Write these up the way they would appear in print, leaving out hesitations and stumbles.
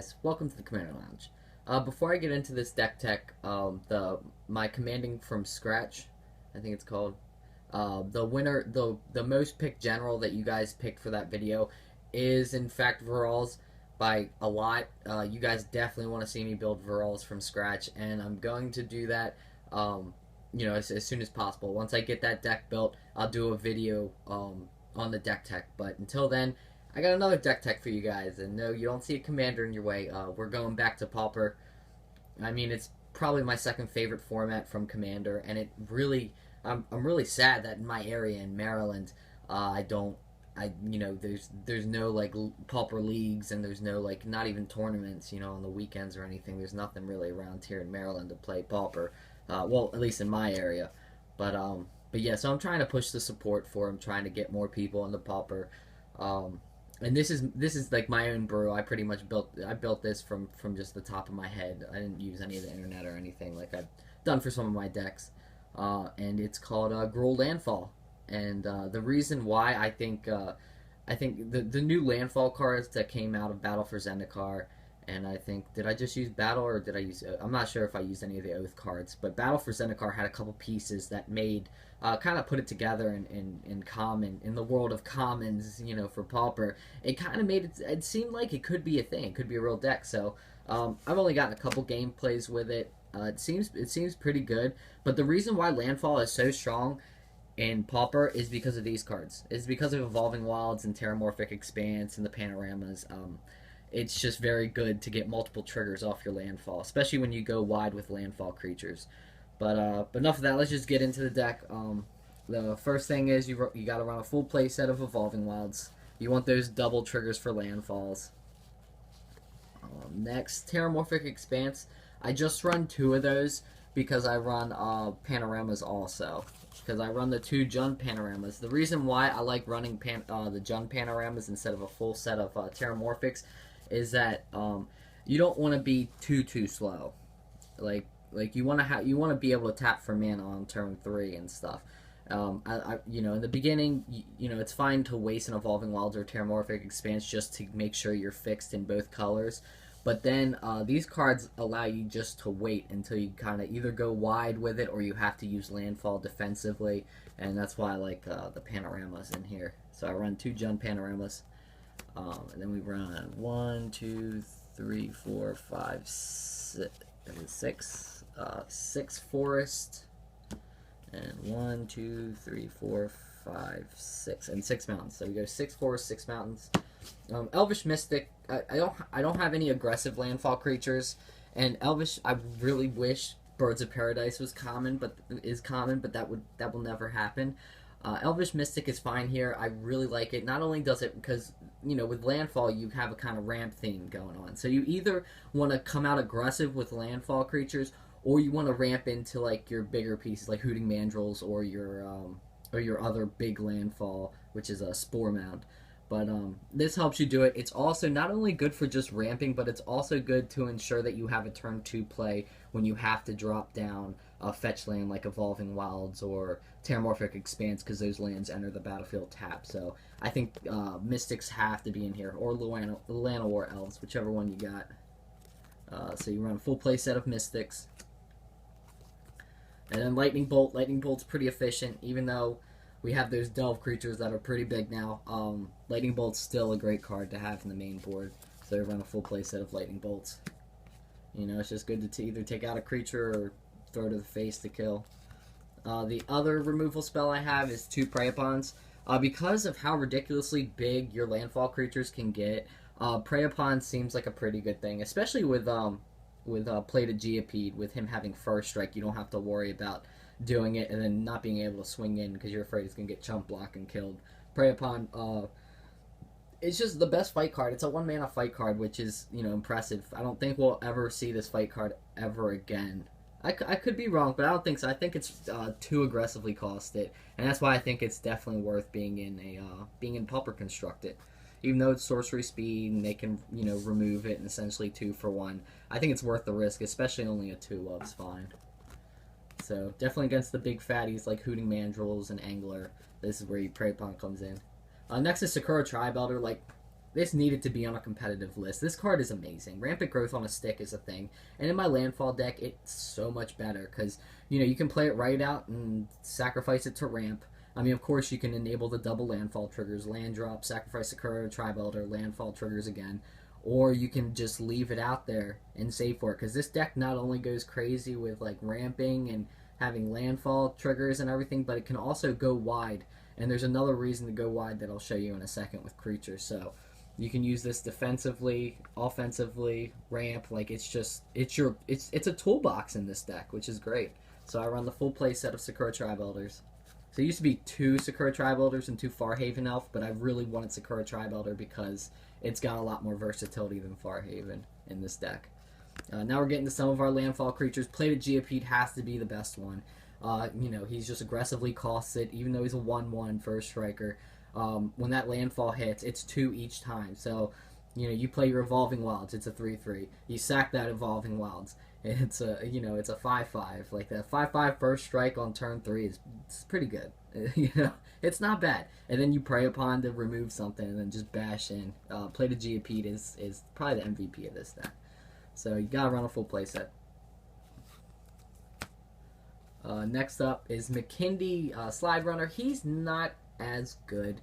guys, welcome to the Commander Lounge. Before I get into this deck tech, my commanding from scratch, I think it's called, the winner, the most picked general that you guys picked for that video is in fact Virals by a lot. You guys definitely want to see me build Virals from scratch, and I'm going to do that, as soon as possible. Once I get that deck built, I'll do a video on the deck tech. But until then, I got another deck tech for you guys, and no, you don't see a commander in your way. We're going back to Pauper. I mean, it's probably my second favorite format from Commander, and it really, I'm really sad that in my area in Maryland, there's no like Pauper leagues, and there's no like not even tournaments, on the weekends or anything. There's nothing really around here in Maryland to play Pauper. Well, at least in my area, but yeah. So I'm trying to push the support for him, trying to get more people into Pauper. And this is like my own brew. I pretty much built this from just the top of my head. I didn't use any of the internet or anything like I've done for some of my decks. And it's called Gruul Landfall. And the reason why I think the new Landfall cards that came out of Battle for Zendikar, and I think, did I just use Battle, or did I use, I'm not sure if I used any of the Oath cards, but Battle for Zendikar had a couple pieces that made, kind of put it together in common, in the world of commons, for Pauper. It kind of made it seem like it could be a thing, it could be a real deck. So I've only gotten a couple gameplays with it. It seems pretty good, but the reason why Landfall is so strong in Pauper is because of these cards. It's because of Evolving Wilds and Terramorphic Expanse and the Panoramas. It's just very good to get multiple triggers off your landfall, especially when you go wide with landfall creatures. But enough of that. Let's just get into the deck. The first thing is you got to run a full play set of Evolving Wilds. You want those double triggers for landfalls. Next, Terramorphic Expanse. I just run 2 of those because I run Panoramas also. Because I run the 2 Jund Panoramas. The reason why I like running the Jund Panoramas instead of a full set of Terramorphics is that you don't want to be too slow. Like you want to be able to tap for mana on turn 3 and stuff. In the beginning, it's fine to waste an Evolving Wilds or Terramorphic Expanse just to make sure you're fixed in both colors. But then these cards allow you just to wait until you kind of either go wide with it or you have to use landfall defensively, and that's why I like the panoramas in here. So I run 2 Jund Panoramas, and then we run 1, 2, 3, 4, 5, 6, 6 forest, and 1, 2, 3, 4, 5, 6, and 6 mountains. So we go 6 forests, 6 mountains. Elvish Mystic. I don't have any aggressive landfall creatures, and Elvish. I really wish Birds of Paradise was common, but that will never happen. Elvish Mystic is fine here. I really like it. Not only does it because with landfall you have a kind of ramp theme going on, so you either want to come out aggressive with landfall creatures, or you want to ramp into like your bigger pieces like Hooting Mandrills or your other big landfall, which is a Spore Mound. But this helps you do it. It's also not only good for just ramping, but it's also good to ensure that you have a turn 2 play when you have to drop down a fetch land like Evolving Wilds or Terramorphic Expanse, because those lands enter the battlefield tap. So I think Mystics have to be in here, or Llanowar Elves, whichever one you got. So you run a full play set of Mystics. And then Lightning Bolt. Lightning Bolt's pretty efficient, even though we have those Delve creatures that are pretty big now. Lightning Bolt's still a great card to have in the main board. So we run a full play set of Lightning Bolts. It's just good to either take out a creature or throw to the face to kill. The other removal spell I have is 2 Prey Upons. Because of how ridiculously big your landfall creatures can get, Prey Upon seems like a pretty good thing, especially with Plated Geopede. With him having First Strike, you don't have to worry about doing it and then not being able to swing in because you're afraid it's going to get chump blocked and killed. Prey Upon, it's just the best fight card. It's a 1-mana fight card, which is, impressive. I don't think we'll ever see this fight card ever again. I could be wrong, but I don't think so. I think it's too aggressively costed, and that's why I think it's definitely worth being in Pauper Constructed. Even though it's sorcery speed and they can, remove it and essentially 2 for 1. I think it's worth the risk, especially only a 2-of's fine. So definitely against the big fatties like Hooting Mandrills and Angler, this is where your Prey Upon comes in. Next is Sakura Tribe Elder. Like, this needed to be on a competitive list. This card is amazing. Rampant Growth on a stick is a thing, and in my landfall deck, it's so much better because you can play it right out and sacrifice it to ramp. I mean, of course, you can enable the double landfall triggers, land drop, sacrifice Sakura, Tribe Elder, landfall triggers again, or you can just leave it out there and save for it because this deck not only goes crazy with like ramping and having landfall triggers and everything, but it can also go wide. And there's another reason to go wide that I'll show you in a second with creatures. So you can use this defensively, offensively, ramp. Like it's a toolbox in this deck, which is great. So I run the full play set of Sakura Tribe Elders. So it used to be 2 Sakura Tribe Elders and 2 Farhaven Elf, but I really wanted Sakura Tribe Elder because it's got a lot more versatility than Farhaven in this deck. Now we're getting to some of our landfall creatures. Plated Geopede has to be the best one. He's just aggressively costs it, even though he's a 1/1 first striker. When that landfall hits, it's 2 each time. So, you play your Evolving Wilds, it's a 3/3. You sack that Evolving Wilds, it's a 5/5. Like that 5/5 first strike on turn 3 it's pretty good. It's not bad. And then you prey upon to remove something and then just bash in. Plated Geopede is probably the MVP of this deck. So you gotta run a full playset. Next up is McKindy Slide Runner. He's not as good.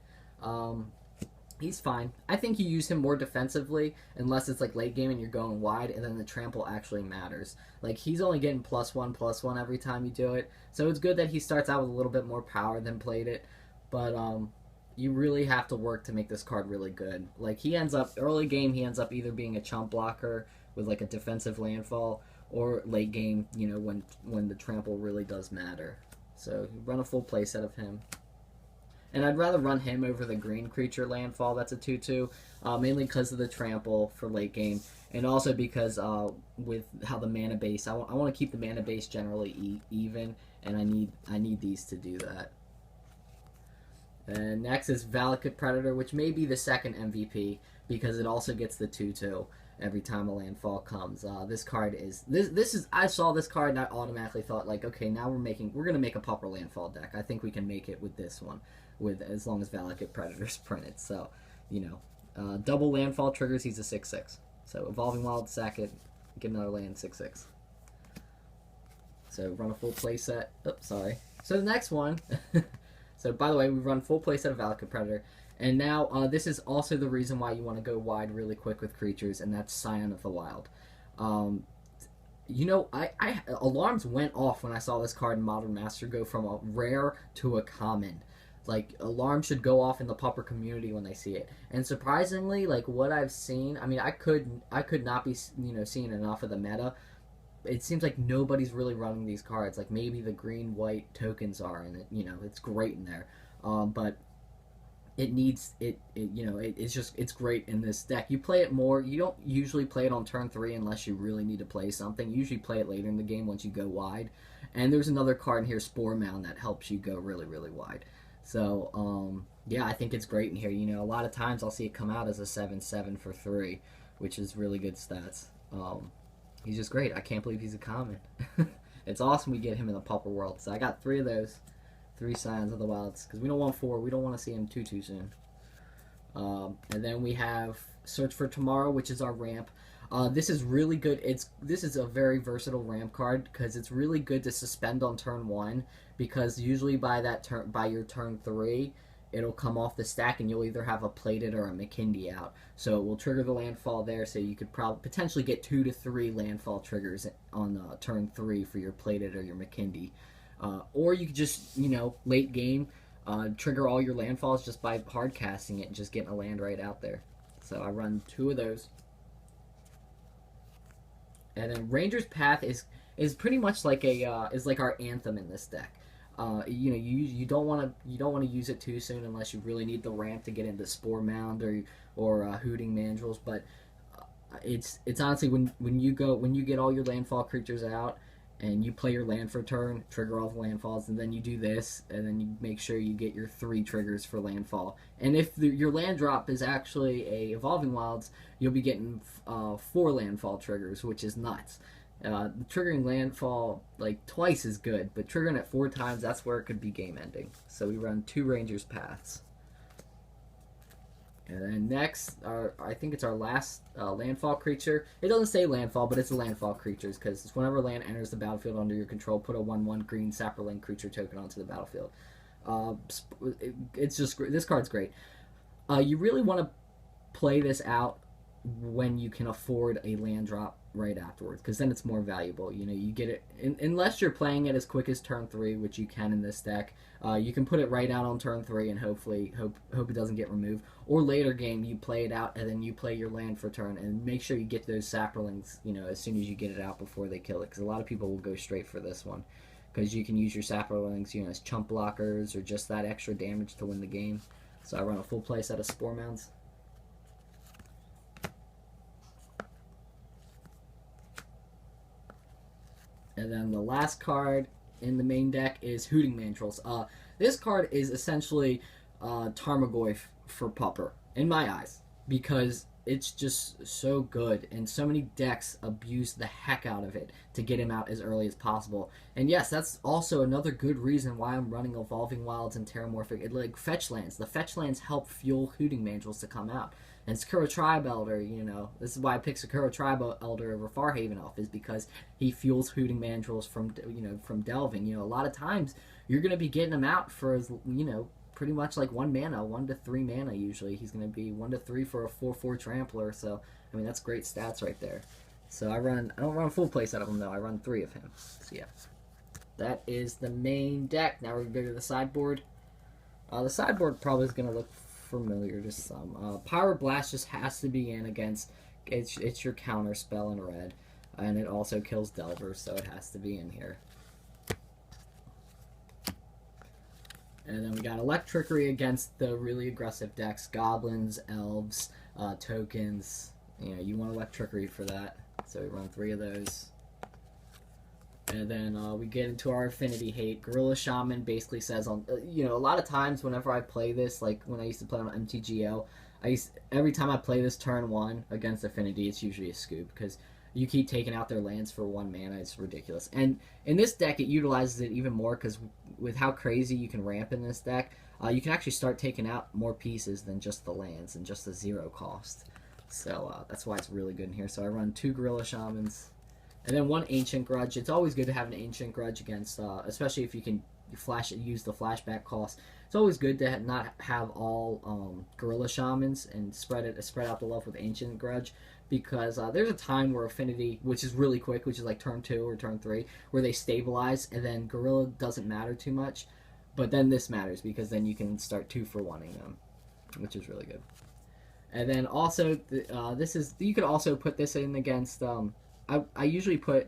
He's fine. I think you use him more defensively unless it's like late game and you're going wide, and then the trample actually matters. Like he's only getting +1/+1 every time you do it, so it's good that he starts out with a little bit more power than played it. But you really have to work to make this card really good. Like he ends up early game, he ends up either being a chump blocker with like a defensive landfall, or late game, when the trample really does matter. So you run a full play set of him. And I'd rather run him over the green creature landfall that's a 2/2, mainly because of the trample for late game, and also because with how the mana base, I want to keep the mana base generally even, and I need these to do that. And next is Valakut Predator, which may be the second MVP because it also gets the 2/2 every time a landfall comes. This card is I saw this card and I automatically thought like, okay, now we're gonna make a Pauper Landfall deck. I think we can make it with this one, as long as Valakut Predator's printed. So, double landfall triggers. He's a 6/6. So Evolving Wild, sack it, get another land, 6/6. So run a full play set. Oops, sorry. So the next one. So by the way, we run full play set of Valakut Predator. And now, this is also the reason why you want to go wide really quick with creatures, and that's Scion of the Wild. Alarms went off when I saw this card in Modern Master go from a rare to a common. Like, alarms should go off in the Pauper community when they see it. And surprisingly, like, what I've seen, I mean, I could not be, seeing enough of the meta. It seems like nobody's really running these cards. Like, maybe the green-white tokens are, and it's great in there. But it's great in this deck. You play it more. You don't usually play it on turn 3 unless you really need to play something. You usually play it later in the game once you go wide. And there's another card in here, Spore Mound, that helps you go really, really wide. So, yeah, I think it's great in here. A lot of times I'll see it come out as a 7/7 for 3, which is really good stats. He's just great. I can't believe he's a common. It's awesome we get him in the Pauper world. So I got 3 of those. 3 Scions of the Wilds, because we don't want 4. We don't want to see him too soon. And then we have Search for Tomorrow, which is our ramp. This is really good. This is a very versatile ramp card because it's really good to suspend on turn 1, because usually by your turn 3, it'll come off the stack and you'll either have a Plated or a McKindy out. So it will trigger the landfall there, so you could potentially get 2 to 3 landfall triggers on turn 3 for your Plated or your McKindy. Or you could just, late game, trigger all your landfalls just by hard casting it and just getting a land right out there. So I run 2 of those. And then Ranger's Path is pretty much like is like our anthem in this deck. You don't want to use it too soon unless you really need the ramp to get into Spore Mound or Hooting Mandrills. But it's honestly when you get all your landfall creatures out and you play your land for turn, trigger all the landfalls, and then you do this, and then you make sure you get your 3 triggers for landfall. And if your land drop is actually a Evolving Wilds, you'll be getting 4 landfall triggers, which is nuts. Triggering landfall like twice is good, but triggering it 4 times, that's where it could be game ending. So we run 2 Ranger's Paths. And then next, I think it's our last landfall creature. It doesn't say landfall, but it's a landfall creatures because it's whenever land enters the battlefield under your control, put a 1/1 green Saproling creature token onto the battlefield. It's just this card's great. You really want to play this out when you can afford a land drop right afterwards, because then it's more valuable. You know, you get it unless you're playing it as quick as turn 3, which you can in this deck. You can put it right out on turn 3 and hopefully hope it doesn't get removed. Or later game, you play it out and then you play your land for turn, and make sure you get those saplings, you know, as soon as you get it out before they kill it, because a lot of people will go straight for this one, because you can use your saplings, you know, as chump blockers or just that extra damage to win the game. So I run a full play set of Spore Mounds. And then the last card in the main deck is Hooting Mandrills. This card is essentially Tarmogoyf for Pauper, in my eyes, because it's just so good, and so many decks abuse the heck out of it to get him out as early as possible. And yes, that's also another good reason why I'm running Evolving Wilds and Terramorphic, like fetch lands. The fetch lands help fuel Hooting Mandrills to come out. And Sakura Tribe Elder, you know, this is why I picked Sakura Tribe Elder over Farhaven Elf, is because he fuels Hooting Mandrills from, you know, from delving. You know, a lot of times you're going to be getting him out for, you know, pretty much like 1 mana, 1 to 3 mana usually. He's going to be 1 to 3 for a 4/4 Trampler, so, I mean, that's great stats right there. So I don't run a full play set of him, though. I run 3 of him. So, yeah. That is the main deck. Now we're going to go to the sideboard. The sideboard probably is going to look familiar to some. Power Blast just has to be in against, it's your counter spell in red, and it also kills Delver, so it has to be in here. And then we got Electrickery against the really aggressive decks, Goblins, Elves, Tokens. You know, you want Electrickery for that, so we run 3 of those. And then we get into our affinity hate. Gorilla Shaman basically says, you know, a lot of times whenever I play this, like when I used to play on MTGO, every time I play this turn 1 against affinity, it's usually a scoop, because you keep taking out their lands for 1 mana. It's ridiculous. And in this deck, it utilizes it even more, because with how crazy you can ramp in this deck, you can actually start taking out more pieces than just the lands and just the 0 cost. So that's why it's really good in here. So I run 2 Gorilla Shamans. And then 1 Ancient Grudge. It's always good to have an Ancient Grudge against, especially if you can use the flashback cost. It's always good to not have all Gorilla Shamans and spread out the love with Ancient Grudge, because there's a time where Affinity, which is really quick, which is like turn 2 or turn 3, where they stabilize, and then Gorilla doesn't matter too much, but then this matters, because then you can start 2-for-1ing them, which is really good. And then also, you could also put this in against, I usually put,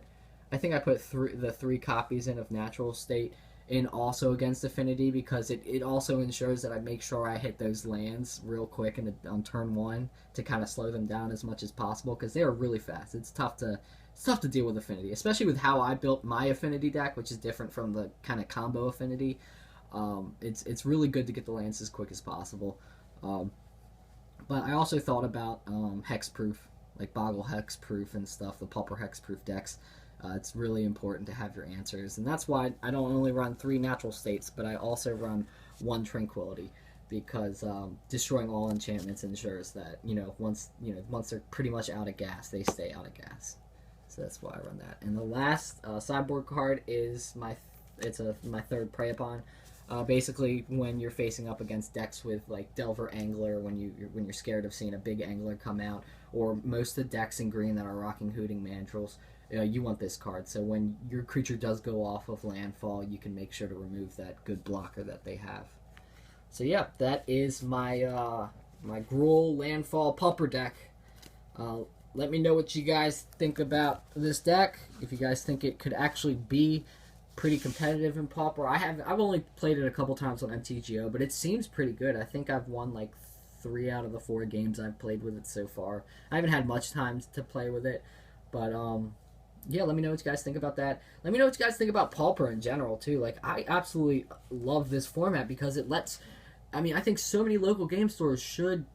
I think I put the 3 copies in of Natural State in also against Affinity, because it also ensures that I make sure I hit those lands real quick on turn 1 to kind of slow them down as much as possible, because they are really fast. It's tough to deal with Affinity, especially with how I built my Affinity deck, which is different from the kind of combo Affinity. It's really good to get the lands as quick as possible. But I also thought about Hexproof, like Boggle Hexproof and stuff, the Pauper Hexproof decks. It's really important to have your answers, and that's why I don't only run 3 Natural States, but I also run 1 Tranquility, because destroying all enchantments ensures that, you know, once they're pretty much out of gas, they stay out of gas. So that's why I run that. And the last sideboard card is my 3rd Prey Upon. Basically, when you're facing up against decks with like Delver Angler, when you're scared of seeing a big Angler come out, or most of the decks in green that are rocking Hooting Mandrills, you want this card. So when your creature does go off of landfall, you can make sure to remove that good blocker that they have. So yeah, that is my my Gruul Landfall Pauper deck. Let me know what you guys think about this deck. If you guys think it could actually be pretty competitive in Pauper. I've only played it a couple times on MTGO, but it seems pretty good. I think I've won like 3 out of the 4 games I've played with it so far. I haven't had much time to play with it, but yeah, let me know what you guys think about that. Let me know what you guys think about Pauper in general too. Like, I absolutely love this format, because it lets, I mean, I think so many local game stores should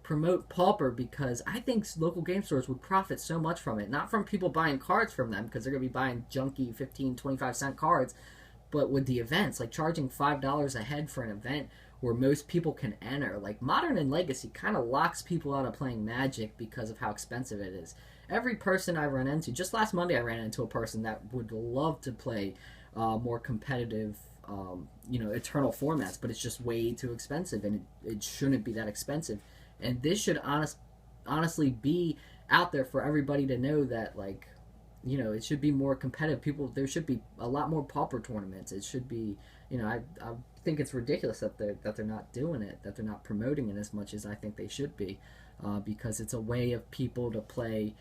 promote Pauper, because I think local game stores would profit so much from it. Not from people buying cards from them, because they're going to be buying junky 15, 25 cent cards, But with the events, like charging $5 a head for an event where most people can enter, like Modern and Legacy kind of locks people out of playing Magic because of how expensive it is. Every person I run into, just last Monday I ran into a person that would love to play more competitive, eternal formats, but it's just way too expensive, and it shouldn't be that expensive. And this should honestly be out there for everybody to know that, like, it should be more competitive. There should be a lot more Pauper tournaments. It should be, I think it's ridiculous that they're not doing it, that they're not promoting it as much as I think they should be, because it's a way of people to play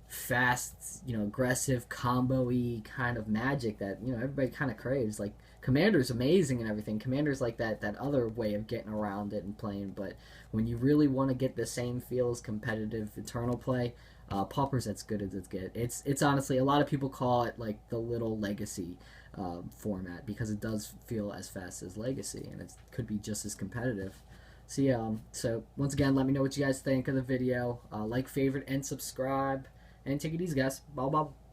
fast, aggressive, combo-y kind of Magic that everybody kind of craves. Like Commander's amazing and everything. Commander's like that other way of getting around it and playing. But when you really want to get the same feel as competitive Eternal play, Pauper's as good as it's get. It's honestly, a lot of people call it like the little Legacy format because it does feel as fast as Legacy, and it could be just as competitive. So yeah, so once again, let me know what you guys think of the video. Like, favorite, and subscribe. And take it easy, guys. Bye bye.